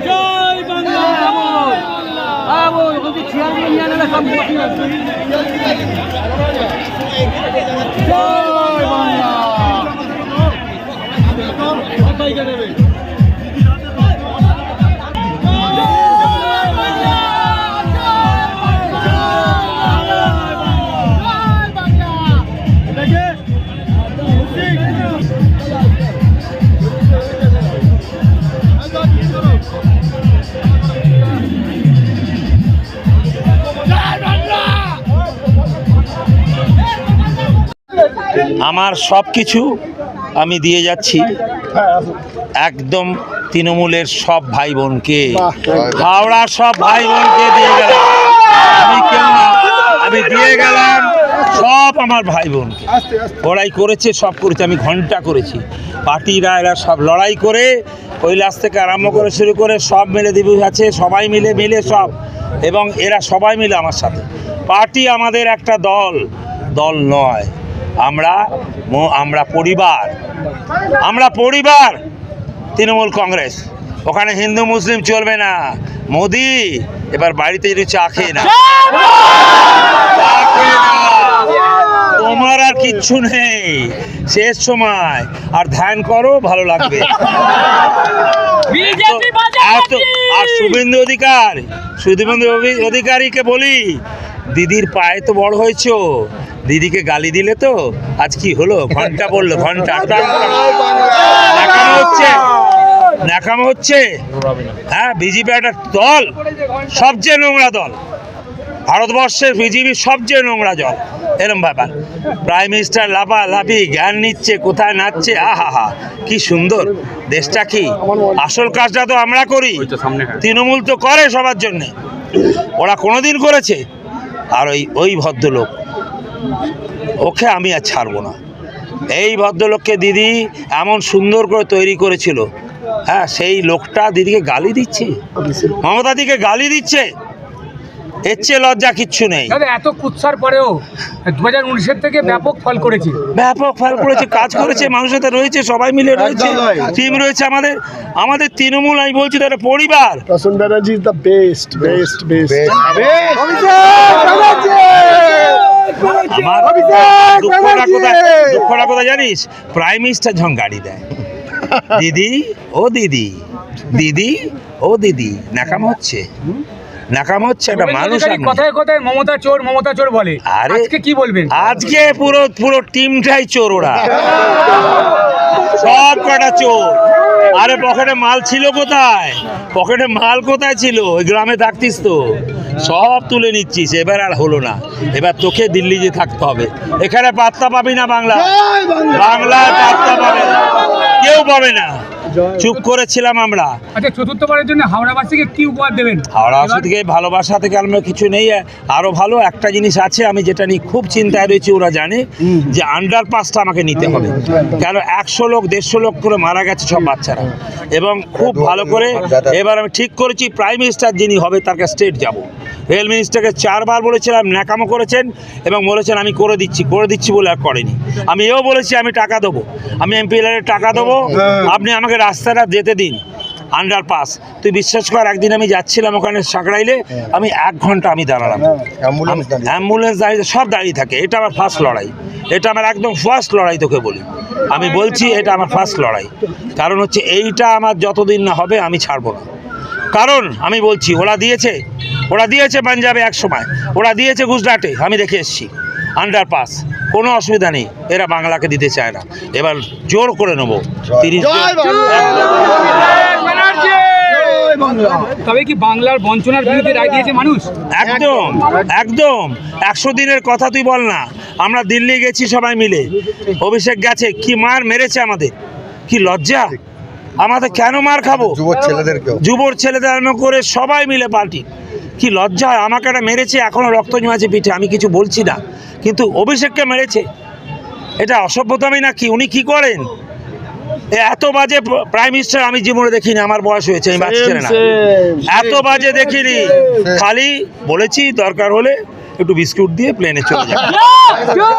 জয় বাংলা। আমার সব কিছু আমি দিয়ে যাচ্ছি একদম তৃণমূলের সব ভাই বোনকে, হাওড়ার সব ভাই বোনকে দিয়ে গেলাম। আমি কেউ না, আমি দিয়ে গেলাম সব আমার ভাই বোনকে। লড়াই করেছে, সব করেছে, আমি ঘন্টা করেছি। পার্টিরা এরা সব লড়াই করে কৈলাস থেকে আরম্ভ করে শুরু করে সব মিলে দিবস আছে, সবাই মিলে সব, এবং এরা সবাই মিলে আমার সাথে। পার্টি আমাদের একটা দল নয়, আমরা পরিবার। তৃণমূল কংগ্রেস, ওখানে হিন্দু মুসলিম চলবে না। মোদি এবার বাড়িতে যদি চা খেয়ে না, তোমার আর কিচ্ছু নেই, শেষ সময়। আর ধ্যান করো, ভালো লাগবে। আর শুভেন্দু অধিকারীকে বলি, দিদির পায়ে তো বড় হয়েছ, দিদিকে গালি দিলে তো আজ কি হলো, ঘন্টা বললো, ঘন্টা ন্যাকামো হচ্ছে। হ্যাঁ, বিজেপি একটা দল, সবচেয়ে নোংরা দল ভারতবর্ষের, বিজেপি সবচেয়ে নোংরা দল। এরম ব্যাপার, প্রাইম মিনিস্টার লাফালাফি জ্ঞান নিচ্ছে, কোথায় নাচছে, আহা কি সুন্দর দেশটা। কি আসল কাজটা তো আমরা করি, তৃণমূল তো করে সবার জন্যে, ওরা কোনোদিন করেছে। আর ওই ভদ্রলোক, ওকে আমি আর ছাড়বো না। এই ভদ্রলোককে দিদি এমন সুন্দর করে তৈরি করেছিল, হ্যাঁ, সেই লোকটা দিদিকে গালি দিচ্ছে, মমতা দিকে গালি দিচ্ছে, এর চেয়ে লজ্জা কিচ্ছু নেই। এত কুৎসার পরেও 2019-এর থেকে ব্যাপক ফল করেছে, কাজ করেছে, মানুষের সাথে রয়েছে, সবাই মিলে রয়েছে, টিম রয়েছে। আমাদের তৃণমূল, আমি বলছি তারা পরিবার। প্রসন্ন ব্যানার্জি ইজ দ্য বেস্ট। আমার দুঃখটা কোথায় জানিস, প্রাইম মিনিস্টার যখন গাড়ি দেয়, দিদি ও দিদি নাকাম হচ্ছে একটা মানুষ। কথায় মমতা চোর বলে, আজকে কি বলবেন? আজকে পুরো টিমটাই চোর, ওরা সব কটা চোর। আরে পকেটে মাল ছিল কোথায় ছিল? ওই গ্রামে থাকতিস তো, সব তুলে নিচ্ছিস। এবার আর হলো না, এবার তোকে দিল্লি যে থাকতে হবে। এখানে পাত্তা পাবি না, বাংলায় পাত্তা পাবে না, কেউ পাবে না। চুপ করেছিলাম আমরা। আচ্ছা, চতুর্থবারের জন্য হাওড়াবাসীকে কি উপহার দেবেন? হাওড়াবাসী থেকে ভালোবাসা থেকে আমরা কিছু নেই, আরো ভালো একটা জিনিস আছে, আমি যেটা নিয়ে খুব চিন্তায় রয়েছি। ওরা জানে যে আন্ডারপাসটা আমাকে নিতে হবে, কেন 100 লোক 150 লোক করে মারা গেছে সব বাচ্চারা, এবং খুব ভালো করে এবার আমি ঠিক করেছি, প্রাইম মিনিস্টার যিনি হবে তাকে স্টেট যাব। রেল মিনিস্টারকে 4 বার বলেছিলাম, ন্যাকামো করেছেন এবং বলেছেন আমি করে দিচ্ছি বলে আর করেনি। আমি এও বলেছি আমি টাকা দেবো, আমি এমপিএলআর টাকা দেবো, আপনি আমাকে রাস্তাটা যেতে দিন, আন্ডারপাস। তুই বিশ্বাস কর, একদিন আমি যাচ্ছিলাম ওখানে সাঁকড়াইলে, আমি 1 ঘন্টা আমি দাঁড়ালাম, অ্যাম্বুলেন্স দাঁড়িয়ে, সব দাঁড়িয়ে থাকে। এটা আমার ফার্স্ট লড়াই, এটা আমার একদম ফার্স্ট লড়াই, তোকে বলি, আমি বলছি এটা আমার ফার্স্ট লড়াই। কারণ হচ্ছে এইটা আমার যতদিন না হবে আমি ছাড়বো না। কারণ আমি বলছি, ওরা দিয়েছে পাঞ্জাবে এক সময়, ওরা দিয়েছে গুজরাটে, আমি দেখে এসেছি আন্ডারপাস, কোনো অসুবিধা নেই। এরা বাংলাকে দিতে চায় না, এবার জোর করে নেবো 30। তবে কি বাংলার বঞ্চনার বিরুদ্ধে রায় দিয়েছে মানুষ? একদম 100 দিনের কথা তুই বল না। আমরা দিল্লি গেছি সবাই মিলে, অভিষেক গেছে, কি মার মেরেছে আমাদের, কি লজ্জা। আমাদের কেন মার খাবো? যুবর ছেলেদের আরম্ভ করে সবাই মিলে পার্টি, কি লজ্জা হয়। আমাকে একটা মেরেছে, এখনো রক্ত জমেছে পিঠে, আমি কিছু বলছি না, কিন্তু অভিষেককে মেরেছে, এটা অসভ্যতামি নাকি? উনি কি করেন? এত বাজে প্রাইম মিনিস্টার আমি জীবনে দেখিনি, আমার বয়স হয়েছে, আমি বাচ্চা ছেলে না, এত বাজে দেখিনি। খালি বলেছি দরকার হলে একটু বিস্কুট দিয়ে প্লেনে চলে যাবে।